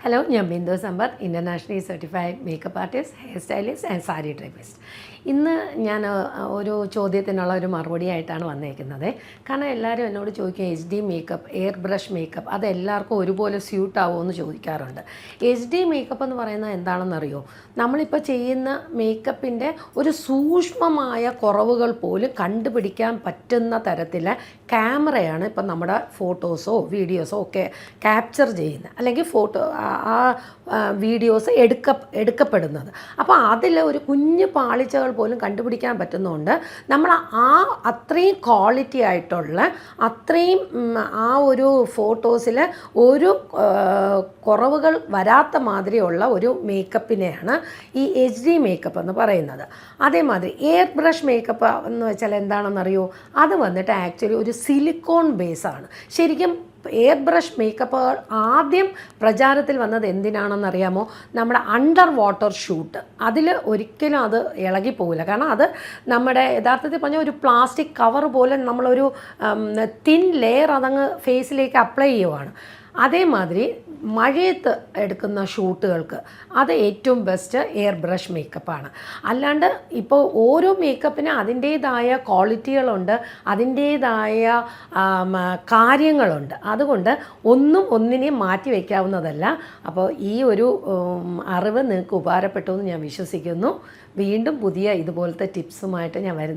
Hello, ഞാൻ Bindu Samper, internationally certified makeup artist, hair stylist and sari drapist. ഇന്ന് ഞാൻ ഒരു ചോദ്യത്തിനുള്ള ഒരു മറുപടി ആയിട്ടാണ് വന്നേക്കുന്നത്. കാരണം എല്ലാവരും എന്നോട് ചോദിക്കും HD makeup, air brush makeup അത് എല്ലാവർക്കും ഒരുപോലെ സ്യൂട്ട് ആവുമോ എന്ന് ചോദിക്കാറുണ്ട്. HD മേക്കപ്പ് എന്ന് പറയുന്നത് എന്താണെന്നറിയോ? നമ്മളിപ്പോൾ ചെയ്യുന്ന മേക്കപ്പിൻ്റെ ഒരു സൂക്ഷ്മമായ കുറവുകൾ പോലും കണ്ടുപിടിക്കാൻ പറ്റുന്ന തരത്തിൽ ക്യാമറയാണ് ഇപ്പം നമ്മുടെ ഫോട്ടോസോ വീഡിയോസോ ഒക്കെ ക്യാപ്ചർ ചെയ്യുന്നത്, അല്ലെങ്കിൽ ആ വീഡിയോസ് എടുക്കപ്പെടുന്നത്. അപ്പോൾ അതിൽ ഒരു കുഞ്ഞു പാളിച്ചകൾ പോലും കണ്ടുപിടിക്കാൻ പറ്റുന്നതുകൊണ്ട് നമ്മൾ അത്രയും ക്വാളിറ്റി ആയിട്ടുള്ള അത്രയും ആ ഒരു ഫോട്ടോസിൽ ഒരു കുറവുകൾ വരാത്ത മാതിരിയുള്ള ഒരു മേക്കപ്പിനെയാണ് ഈ HD മേക്കപ്പ് എന്ന് പറയുന്നത്. അതേമാതിരി എയർ ബ്രഷ് മേക്കപ്പ് എന്ന് വെച്ചാൽ എന്താണെന്നറിയോ? അത് വന്നിട്ട് ആക്ച്വലി ഒരു സിലിക്കോൺ ബേസാണ്. ശരിക്കും എയർ ബ്രഷ് മേക്കപ്പുകൾ ആദ്യം പ്രചാരത്തിൽ വന്നത് എന്തിനാണെന്നറിയാമോ? നമ്മുടെ അണ്ടർ വാട്ടർ ഷൂട്ട്. അതിൽ ഒരിക്കലും അത് ഇളകിപ്പോവില്ല. കാരണം അത് നമ്മുടെ യഥാർത്ഥത്തിൽ പറഞ്ഞാൽ ഒരു പ്ലാസ്റ്റിക് കവർ പോലെ നമ്മളൊരു തിൻ ലെയർ അതങ്ങ് ഫേസിലേക്ക് അപ്ലൈ ചെയ്യുവാണ്. അതേമാതിരി മഴയത്ത് എടുക്കുന്ന ഷൂട്ടുകൾക്ക് അത് ഏറ്റവും ബെസ്റ്റ് എയർ ബ്രഷ് മേക്കപ്പാണ്. അല്ലാണ്ട് ഇപ്പോൾ ഓരോ മേക്കപ്പിന് അതിൻ്റേതായ ക്വാളിറ്റികളുണ്ട്, അതിൻ്റേതായ കാര്യങ്ങളുണ്ട്. അതുകൊണ്ട് ഒന്നിനെയും മാറ്റി വയ്ക്കാവുന്നതല്ല. അപ്പോൾ ഈ ഒരു അറിവ് നിങ്ങൾക്ക് ഉപകാരപ്പെട്ടു എന്ന് ഞാൻ വിശ്വസിക്കുന്നു. വീണ്ടും പുതിയ ഇതുപോലത്തെ ടിപ്സുമായിട്ട് ഞാൻ വരുന്നു.